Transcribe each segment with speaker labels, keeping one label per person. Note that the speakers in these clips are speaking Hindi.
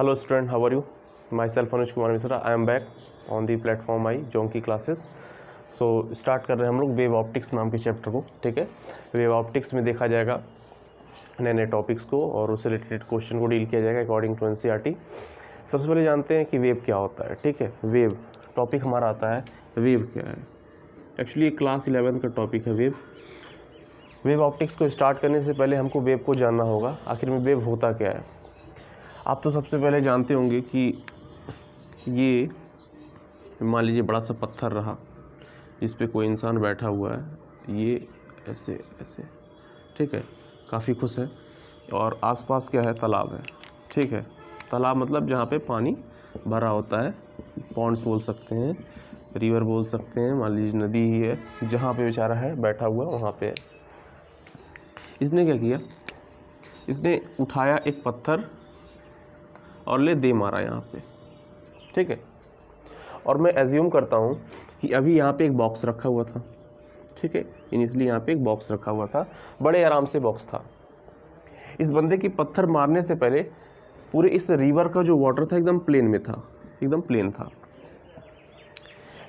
Speaker 1: Hello student, how are you? Myself Anuj Kumar Misra. I am back on the platform I Jonki classes. So start कर रहे हैं हम लोग वेव ऑप्टिक्स नाम के चैप्टर को. ठीक है, वेव ऑप्टिक्स में देखा जाएगा नए नए टॉपिक्स को और उससे रिलेटेड क्वेश्चन को डील किया जाएगा अकॉर्डिंग टू एनसीईआरटी. सबसे पहले जानते हैं कि वेव क्या होता है. ठीक है, वेव टॉपिक हमारा आता है. वेव क्या है? एक्चुअली क्लास 11 का टॉपिक है वेव. वेव ऑप्टिक्स को स्टार्ट करने से पहले हमको वेव को जानना होगा आखिर में वेव होता क्या है. आप तो सबसे पहले जानते होंगे कि ये मान लीजिए बड़ा सा पत्थर रहा जिस पे कोई इंसान बैठा हुआ है, ये ऐसे ऐसे. ठीक है, काफ़ी खुश है और आसपास क्या है, तालाब है. ठीक है, तालाब मतलब जहाँ पे पानी भरा होता है. पॉन्ड्स बोल सकते हैं, रिवर बोल सकते हैं, मान लीजिए नदी ही है. जहाँ पे बेचारा है बैठा हुआ वहाँ पे है. इसने क्या किया, इसने उठाया एक पत्थर और ले दे मारा यहाँ पे. ठीक है, और मैं एज्यूम करता हूँ कि अभी यहाँ पे एक बॉक्स रखा हुआ था. ठीक है, इनिशियली यहाँ पे एक बॉक्स रखा हुआ था, बड़े आराम से बॉक्स था. इस बंदे की पत्थर मारने से पहले पूरे इस रिवर का जो वाटर था एकदम प्लेन में था, एकदम प्लेन था.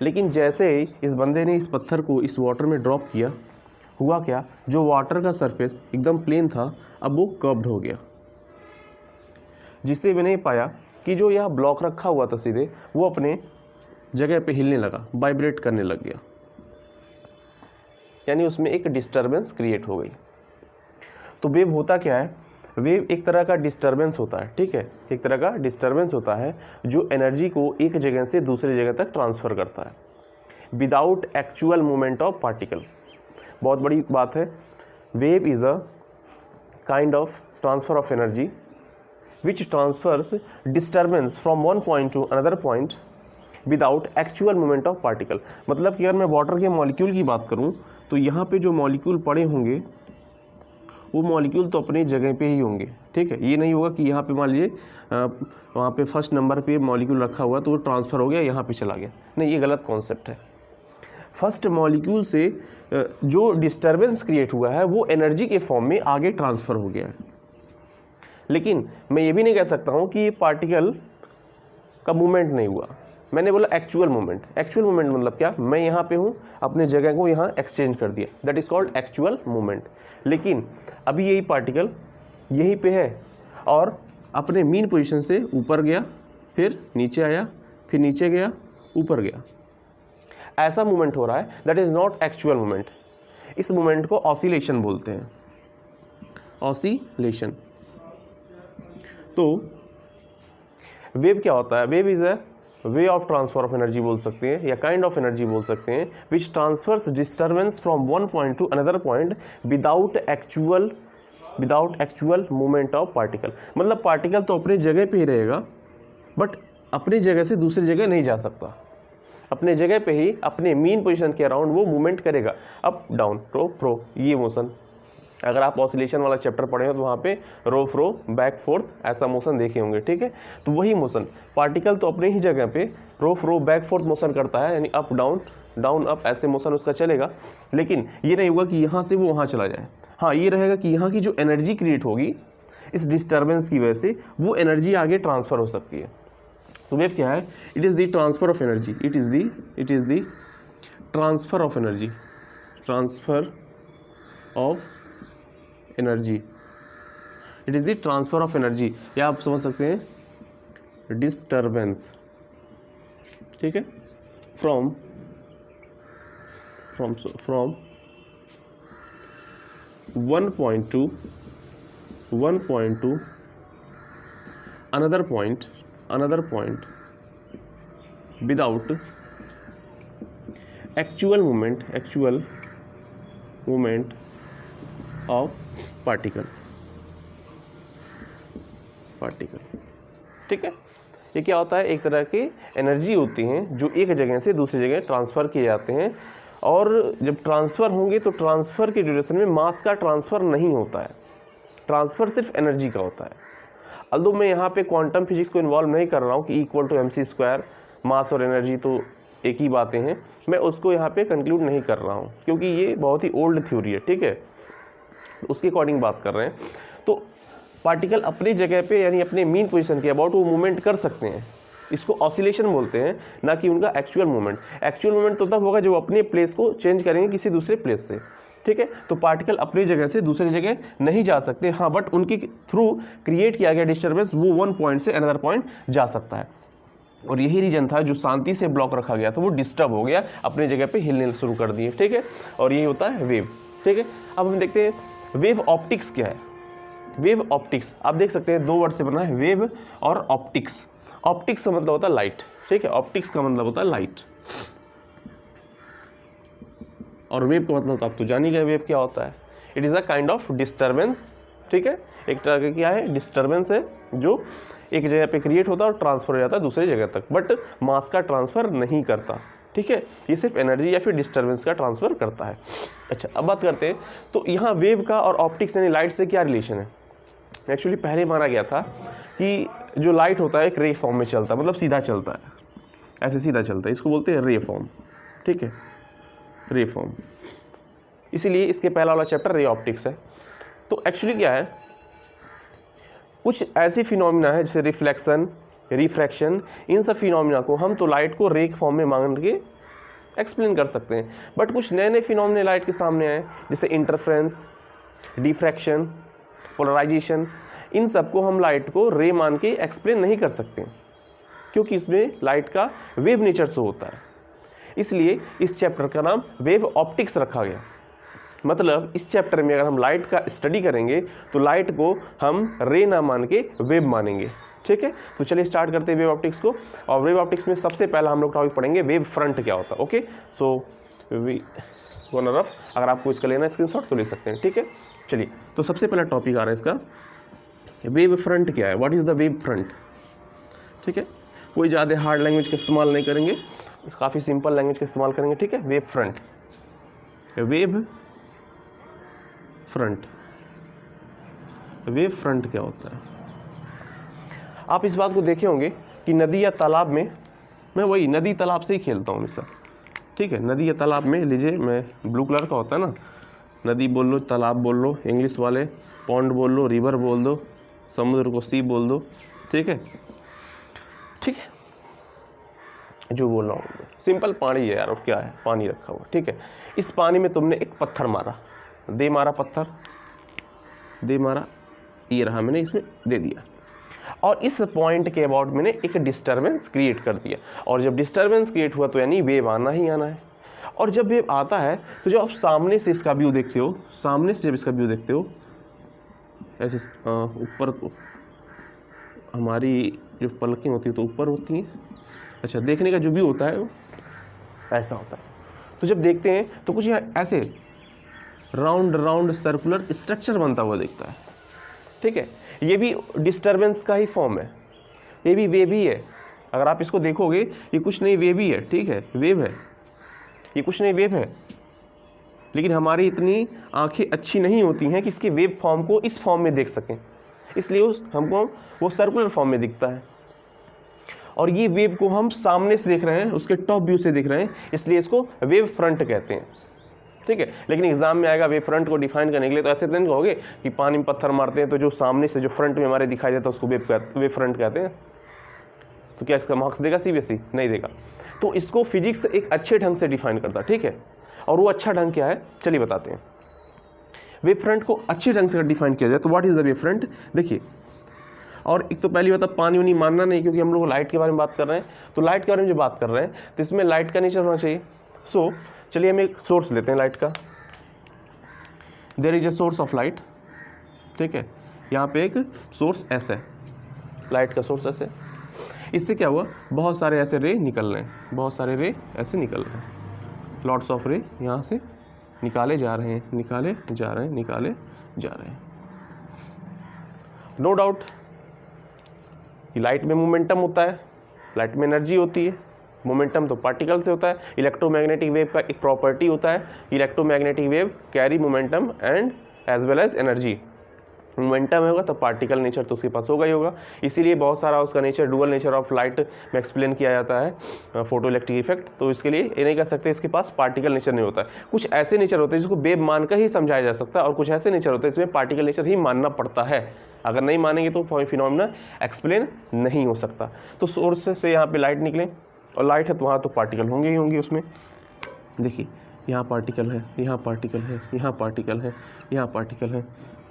Speaker 1: लेकिन जैसे ही इस बंदे ने इस पत्थर को इस वाटर में ड्रॉप किया, हुआ क्या, जो वाटर का सरफेस एकदम प्लेन था अब वो कर्व्ड हो गया, जिससे मैंने पाया कि जो यह ब्लॉक रखा हुआ था सीधे वो अपने जगह पे हिलने लगा, वाइब्रेट करने लग गया. यानी उसमें एक डिस्टरबेंस क्रिएट हो गई. तो वेव होता क्या है? वेव एक तरह का डिस्टरबेंस होता है. ठीक है, एक तरह का डिस्टरबेंस होता है जो एनर्जी को एक जगह से दूसरी जगह तक ट्रांसफ़र करता है without actual movement of particle. बहुत बड़ी बात है. Wave is a kind of transfer of energy which transfers disturbance from one point to another point without actual movement of particle. मतलब कि अगर मैं वाटर के मॉलिक्यूल की बात करूं तो यहाँ पे जो मॉलिक्यूल पड़े होंगे वो मॉलिक्यूल तो अपनी जगह पे ही होंगे. ठीक है, ये नहीं होगा कि यहाँ पे मान लीजिए वहाँ पे फर्स्ट नंबर पे मॉलिक्यूल रखा हुआ तो वो ट्रांसफ़र हो गया यहाँ पे चला गया. नहीं, ये गलत कॉन्सेप्ट है. फर्स्ट मॉलिक्यूल से जो डिस्टर्बेंस क्रिएट हुआ है वो एनर्जी के फॉर्म में आगे ट्रांसफ़र हो गया है. लेकिन मैं ये भी नहीं कह सकता हूँ कि ये पार्टिकल का मूवमेंट नहीं हुआ. मैंने बोला एक्चुअल मूवमेंट. एक्चुअल मूवमेंट मतलब क्या, मैं यहाँ पे हूँ, अपने जगह को यहाँ एक्सचेंज कर दिया, that is called actual movement. लेकिन अभी यही पार्टिकल यहीं पे है और अपने मीन पोजीशन से ऊपर गया, फिर नीचे आया, फिर नीचे गया, ऊपर गया. ऐसा मूवमेंट हो रहा है, that is not actual movement. इस मूवमेंट को ऑसिलेशन बोलते हैं, ऑसिलेशन. तो वेव क्या होता है? Wave is a way of transfer of energy बोल सकते हैं या काइंड ऑफ एनर्जी बोल सकते हैं which transfers disturbance from one point to another point without actual movement of particle. मतलब पार्टिकल तो अपनी जगह पे ही रहेगा बट अपनी जगह से दूसरी जगह नहीं जा सकता. अपने जगह पे ही अपने मीन पोजीशन के अराउंड वो मूवमेंट करेगा, अप डाउन रो फ्रो, ये मोशन. अगर आप ऑसिलेशन वाला चैप्टर पढ़े हो तो वहाँ पे रो फ्रो बैक फोर्थ ऐसा मोशन देखे होंगे. ठीक है, तो वही मोशन पार्टिकल तो अपने ही जगह पे रो फ्रो बैक फोर्थ मोशन करता है, यानी अप डाउन डाउन अप ऐसे मोशन उसका चलेगा. लेकिन ये नहीं होगा कि यहाँ से वो वहाँ चला जाए. हाँ, ये रहेगा कि यहाँ की जो एनर्जी क्रिएट होगी इस डिस्टर्बेंस की वजह से वो एनर्जी आगे ट्रांसफ़र हो सकती है. तो वेव क्या है? It is the transfer of energy. It is the transfer of energy. Transfer of energy. It is the transfer of energy, या आप समझ सकते हैं डिस्टर्बेंस. ठीक है, from one point to another point without actual movement of particle. ठीक है, ये क्या होता है? एक तरह की एनर्जी होती हैं जो एक जगह से दूसरी जगह ट्रांसफ़र किए जाते हैं. और जब ट्रांसफ़र होंगे तो ट्रांसफ़र के ड्यूरेशन में मास का ट्रांसफ़र नहीं होता है, ट्रांसफ़र सिर्फ एनर्जी का होता है. अल्दो मैं यहाँ पे क्वांटम फिजिक्स को इन्वॉल्व नहीं कर रहा हूँ कि इक्वल टू mc², मास और एनर्जी तो एक ही बातें हैं, मैं उसको यहाँ पे कंक्लूड नहीं कर रहा हूँ क्योंकि ये बहुत ही ओल्ड थ्योरी है. ठीक है, उसके अकॉर्डिंग बात कर रहे हैं. तो पार्टिकल अपनी जगह पे यानी अपने मीन पोजीशन के अबाउट वो मूवमेंट कर सकते हैं, इसको ऑसिलेशन बोलते हैं, ना कि उनका एक्चुअल मूवमेंट। एक्चुअल मूवमेंट तो तब होगा जब वो अपने प्लेस को चेंज करेंगे किसी दूसरे प्लेस से, ठीक है। तो पार्टिकल अपनी जगह से दूसरी जगह नहीं जा सकते, हाँ, बट उनके थ्रू क्रिएट किया गया डिस्टर्बेंस वो वन पॉइंट से अनदर पॉइंट जा सकता है। और यही रीजन था जो शांति से ब्लॉक रखा गया था वो डिस्टर्ब हो गया, अपनी जगह पे हिलने शुरू कर दिए, ठीक है। और यही होता है वेव, ठीक है। अब हम देखते हैं वेव ऑप्टिक्स क्या है। वेव ऑप्टिक्स आप देख सकते हैं 2 वर्ड से बना है, वेव और ऑप्टिक्स। ऑप्टिक्स का मतलब होता है लाइट, ठीक है, ऑप्टिक्स का मतलब होता है लाइट, और वेव का मतलब होता है, आप तो जान ही गए वेव क्या होता है। It is a kind of disturbance, ठीक है, एक तरह का क्या है, डिस्टर्बेंस है जो एक जगह पे क्रिएट होता है और ट्रांसफर हो जाता है दूसरी जगह तक, बट मास का ट्रांसफ़र नहीं करता, ठीक है। ये सिर्फ एनर्जी या फिर डिस्टर्बेंस का ट्रांसफ़र करता है। अच्छा, अब बात करते हैं तो यहाँ वेव का और ऑप्टिक्स यानी लाइट से क्या रिलेशन है। एक्चुअली पहले माना गया था कि जो लाइट होता है एक रे फॉर्म में चलता है, मतलब सीधा चलता है, ऐसे सीधा चलता है, इसको बोलते हैं रे फॉर्म, ठीक है, रे फॉर्म। इसीलिए इसके पहला वाला चैप्टर रे ऑप्टिक्स है। तो एक्चुअली क्या है, कुछ ऐसी फिनोमिना है जैसे रिफ्लेक्शन, रिफ्रैक्शन, इन सब फिनोमिना को हम तो लाइट को रे फॉर्म में मान के एक्सप्लेन कर सकते हैं, बट कुछ नए नए फिनोमिना लाइट के सामने आए जैसे इंटरफ्रेंस, डिफ्रैक्शन, पोलराइजेशन, इन सब को हम लाइट को रे मान के एक्सप्लेन नहीं कर सकते क्योंकि इसमें लाइट का वेव नेचर से होता है। इसलिए इस चैप्टर का नाम वेव ऑप्टिक्स रखा गया। मतलब इस चैप्टर में अगर हम लाइट का स्टडी करेंगे तो लाइट को हम रे ना मान के वेव मानेंगे, ठीक है। तो चलिए स्टार्ट करते हैं वेव ऑप्टिक्स को। और वेव ऑप्टिक्स में सबसे पहला हम लोग टॉपिक पढ़ेंगे वेव फ्रंट क्या होता है। Okay, so we one rough, अगर आपको इसका लेना है स्क्रीनशॉट तो ले सकते हैं, ठीक है। चलिए, तो सबसे पहला टॉपिक आ रहा है इसका, वेव फ्रंट क्या है, what is the wave front, ठीक है। कोई ज़्यादा हार्ड लैंग्वेज का इस्तेमाल नहीं करेंगे, काफ़ी सिंपल लैंग्वेज का इस्तेमाल करेंगे, ठीक है। Wave front, wave front, wave front क्या होता है। आप इस बात को देखे होंगे कि नदी या तालाब में, मैं वही नदी तालाब से ही खेलता हूँ हमेशा, ठीक है। नदी या तालाब में लीजिए, मैं ब्लू कलर का होता है ना, नदी बोल लो, तालाब बोल लो, इंग्लिश वाले पॉन्ड बोल लो, रिवर बोल दो, समुद्र को सी बोल दो, ठीक है, ठीक है, जो बोल रहा हूँ सिंपल पानी है यार, और क्या है, पानी रखा हुआ, ठीक है। इस पानी में तुमने एक पत्थर मारा, दे मारा पत्थर, दे मारा, ये रहा, मैंने इसमें दे दिया, और इस पॉइंट के अबाउट मैंने एक डिस्टर्बेंस क्रिएट कर दिया, और जब डिस्टर्बेंस क्रिएट हुआ तो यानी वेव आना ही आना है। और जब वेव आता है तो जब आप सामने से इसका व्यू देखते हो, सामने से जब इसका व्यू देखते हो ऐसे ऊपर, तो हमारी जो पलकें होती है तो ऊपर होती हैं, अच्छा, देखने का जो व्यू होता है वो ऐसा होता है। तो जब देखते हैं तो कुछ यहाँ ऐसे राउंड राउंड सर्कुलर स्ट्रक्चर बनता हुआ दिखता है, ठीक है। ये भी डिस्टर्बेंस का ही फॉर्म है, ये भी वेव ही है। अगर आप इसको देखोगे ये कुछ नहीं वेव ही है, ठीक है, वेव है, ये कुछ नहीं वेव है, लेकिन हमारी इतनी आंखें अच्छी नहीं होती हैं कि इसके वेव फॉर्म को इस फॉर्म में देख सकें, इसलिए हमको वो सर्कुलर फॉर्म में दिखता है। और ये वेव को हम सामने से देख रहे हैं, उसके टॉप व्यू से देख रहे हैं, इसलिए इसको वेव फ्रंट कहते हैं, ठीक है। लेकिन एग्जाम में आएगा वेव फ्रंट को डिफाइन करने के लिए, तो ऐसे तो नहीं कहोगे कि पानी में पत्थर मारते हैं तो जो सामने से जो फ्रंट में हमारे दिखाई देता है उसको वेव फ्रंट कहते हैं। तो क्या इसका मार्क्स देगा सीबीएसई? नहीं देगा। तो इसको फिजिक्स एक अच्छे ढंग से डिफाइन करता है, ठीक है। और वो अच्छा ढंग क्या है, चलिए बताते हैं। वेव फ्रंट को अच्छे ढंग से डिफाइन किया जाए तो what is the wave front, देखिए। और एक तो पहली बात, पानी उनी मानना नहीं, क्योंकि हम लोग लाइट के बारे में बात कर रहे हैं, तो लाइट के बारे में जो बात कर रहे हैं तो इसमें लाइट का नेचर होना चाहिए। सो चलिए हम एक सोर्स लेते हैं लाइट का, there is a source of light, ठीक है। यहाँ पे एक सोर्स ऐसा है, लाइट का सोर्स ऐसे, इससे क्या हुआ, बहुत सारे ऐसे रे निकल रहे हैं, बहुत सारे रे ऐसे निकल रहे हैं, लॉट्स ऑफ रे यहाँ से निकाले जा रहे हैं, निकाले जा रहे हैं, निकाले जा रहे हैं। नो डाउट लाइट में मोमेंटम होता है, लाइट में एनर्जी होती है, मोमेंटम तो पार्टिकल से होता है। इलेक्ट्रोमैग्नेटिक वेव का एक प्रॉपर्टी होता है, electromagnetic wave carry momentum and as well as energy, momentum होगा तब पार्टिकल नेचर तो उसके पास होगा ही होगा। इसीलिए बहुत सारा उसका nature dual nature of light में एक्सप्लेन किया जाता है फोटो इलेक्ट्रिक इफेक्ट। तो इसके लिए ये नहीं कह सकते इसके पास पार्टिकल नेचर नहीं होता है। कुछ ऐसे नेचर होते हैं जिसको वेव मानकर ही समझाया जा सकता है और कुछ ऐसे नेचर होते हैं इसमें पार्टिकल नेचर ही मानना पड़ता है। अगर नहीं मानेंगे तो फिनोमेना एक्सप्लेन नहीं हो सकता। तो सोर्स से यहाँ पर लाइट निकले और लाइट है तो वहाँ तो पार्टिकल होंगे ही होंगे उसमें। देखिए यहाँ पार्टिकल है, यहाँ पार्टिकल है, यहाँ पार्टिकल है, यहाँ पार्टिकल है,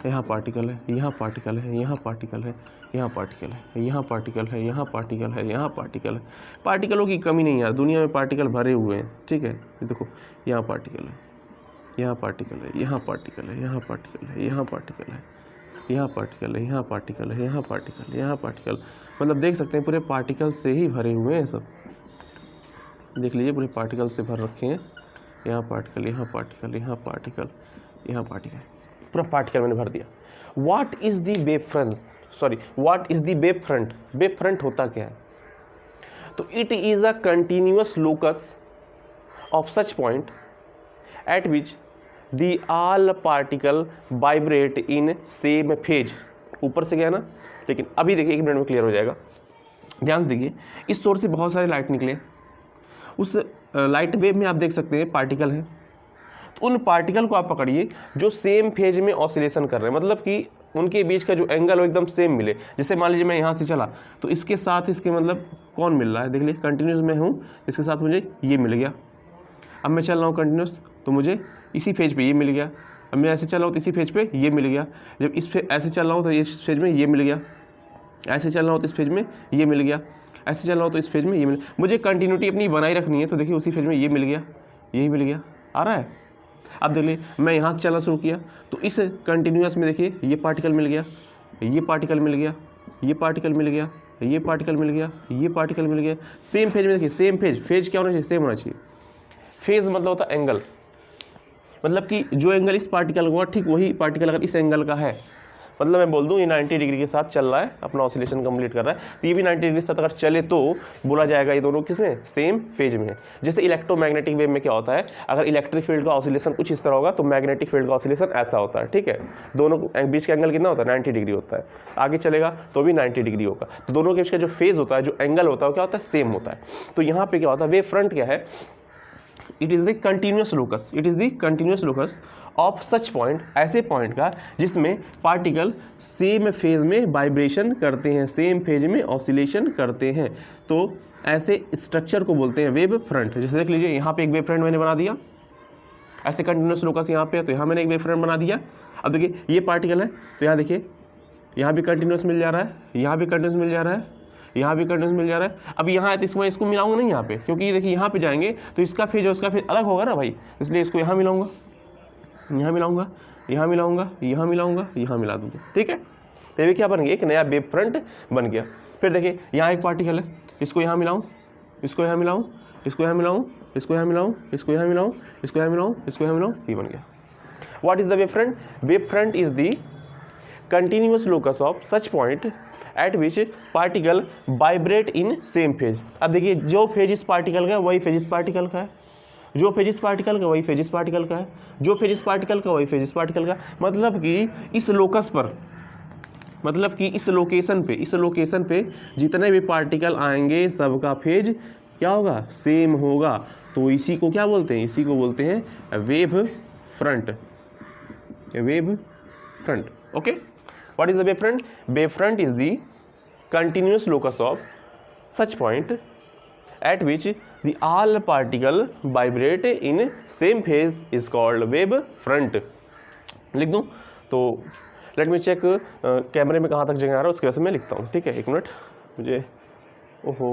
Speaker 1: यहाँ पार्टिकल है, यहाँ पार्टिकल है, यहाँ पार्टिकल है, यहाँ पार्टिकल है, यहाँ पार्टिकल है, यहाँ पार्टिकल है, यहाँ पार्टिकल है। पार्टिकलों की कमी नहीं है, दुनिया में पार्टिकल भरे हुए हैं। ठीक है, ये देखो यहाँ पार्टिकल है, यहाँ पार्टिकल है, यहाँ पार्टिकल है, यहाँ पार्टिकल है, यहाँ पार्टिकल है, यहाँ पार्टिकल है, यहाँ पार्टिकल है, यहाँ पार्टिकल, यहाँ पार्टिकल। मतलब देख सकते हैं पूरे पार्टिकल से ही भरे हुए हैं सब। देख लीजिए पूरे पार्टिकल से भर रखे हैं। यहाँ पार्टिकल, यहाँ पार्टिकल, यहाँ पार्टिकल, यहाँ पार्टिकल, पूरा पार्टिकल मैंने भर दिया। What is the wave front, sorry what is the wave front. Wave front होता क्या है? तो it is a continuous locus of such point eight which the all particle vibrate in same phase. ऊपर से गया ना, लेकिन अभी देखिए 1 मिनट में क्लियर हो जाएगा। ध्यान से देखिए, इस सोर्स से बहुत सारे लाइट निकले। उस लाइट वेव में आप देख सकते हैं पार्टिकल है, तो उन पार्टिकल को आप पकड़िए जो सेम फेज में ऑसिलेशन कर रहे हैं, मतलब कि उनके बीच का जो एंगल हो एकदम सेम मिले। जैसे मान लीजिए मैं यहाँ से चला तो इसके साथ इसके मतलब कौन मिल रहा है, देख लीजिए कंटिन्यूस में हूँ, इसके साथ मुझे ये मिल गया। अब मैं चल रहा हूँ कंटिन्यूस तो मुझे इसी फेज पे ये मिल गया। अब मैं ऐसे चल रहा हूँ तो इसी फेज पे ये मिल गया। जब इस ऐसे चल रहा हूँ तो इस फेज में ये मिल गया। ऐसे चल रहा हूँ तो इस फेज में ये मिल गया। ऐसे चल रहा हूँ तो इस फेज में ये मिल, मुझे कंटिन्यूटी अपनी बनाई रखनी है। तो देखिए उसी फेज में ये मिल गया, यही मिल गया, आ रहा है। अब देखिए मैं यहाँ से चलना शुरू किया तो इस कंटिन्यूअस में देखिए ये पार्टिकल मिल गया, ये पार्टिकल मिल गया, ये पार्टिकल मिल गया, ये पार्टिकल मिल गया, ये पार्टिकल मिल गया। सेम फेज में देखिए, सेम फेज, फेज क्या होना चाहिए? सेम होना चाहिए। फेज मतलब होता है एंगल, मतलब कि जो एंगल इस पार्टिकल का हुआ ठीक वही पार्टिकल अगर इस एंगल का है, मतलब मैं बोल दूं ये 90 डिग्री के साथ चल रहा है, अपना ऑसिलेशन कंप्लीट कर रहा है, तो ये भी 90 डिग्री के साथ अगर चले तो बोला जाएगा ये दोनों किसमें? सेम फेज में है। जैसे इलेक्ट्रोमैग्नेटिक वेव में क्या होता है, अगर इलेक्ट्रिक फील्ड का ऑसिलेशन कुछ इस तरह होगा तो मैग्नेटिक फील्ड का ऑसिलेशन ऐसा होता है। ठीक है, दोनों बीच का एंगल कितना होता है? 90 डिग्री होता है। आगे चलेगा तो भी 90 डिग्री होगा। तो दोनों के बीच का जो फेज होता है, जो एंगल होता है, क्या होता है? सेम होता है। तो यहाँ पे क्या होता है? वेव फ्रंट क्या है? It is the continuous locus, it is the continuous locus of such point, ऐसे पॉइंट का जिसमें पार्टिकल सेम फेज में वाइब्रेशन करते हैं, सेम फेज में ऑसिलेशन करते हैं। तो ऐसे स्ट्रक्चर को बोलते हैं वेव फ्रंट। जैसे देख लीजिए यहाँ पे एक वेव फ्रंट मैंने बना दिया, ऐसे कंटिन्यूस लोकस यहाँ पे है तो यहाँ मैंने एक वेव फ्रंट बना दिया। अब देखिए ये पार्टिकल है तो यहाँ देखिए यहाँ भी कंटिन्यूस मिल जा रहा है, यहाँ भी कंटिन्यूस मिल जा रहा है, यहाँ भी कंटिन्यूस मिल जा रहा है। अब यहाँ है तो इसको मिलाऊंगा नहीं यहाँ पे, क्योंकि ये देखिए यहाँ पे जाएंगे तो इसका फेज और उसका फेज अलग होगा ना भाई, इसलिए इसको यहाँ मिलाऊंगा, यहाँ मिलाऊंगा, यहाँ मिलाऊंगा, यहाँ मिलाऊंगा, यहाँ मिला दूंगा। ठीक है, तो ये क्या बन गया? एक नया वेव फ्रंट बन गया। फिर देखिए यहाँ एक पार्टिकल है, इसको यहाँ मिलाऊँ, इसको यहाँ मिलाऊँ, इसको यहाँ मिलाऊँ, इसको यहाँ मिलाऊँ, इसको यहाँ मिलाऊँ, इसको यहाँ मिलाऊँ, इसको यहाँ मिलाऊँ, ये बन गया। What is the wave front? Wave front is the continuous locus of such point eight which particle vibrate in same phase. अब देखिए जो फेज इस पार्टिकल का है वही फेज इस पार्टिकल का है, जो फेज इस पार्टिकल का वही फेज इस पार्टिकल का है, जो फेज इस पार्टिकल का वही फेज इस पार्टिकल का। मतलब कि इस लोकस पर, मतलब कि इस लोकेशन पे जितने भी पार्टिकल आएंगे सबका फेज क्या होगा? सेम होगा। तो इसी को क्या बोलते हैं? इसी को बोलते हैं wave front, wave front. Okay, what is the wave front? Wave front is the continuous locus of such point at which the all particle vibrate in same phase is called wave front। लिख दूँ तो लेट मी चेक कैमरे में कहाँ तक जगह आ रहा है उसकी वजह से मैं लिखता हूँ। ठीक है, 1 मिनट, मुझे ओहो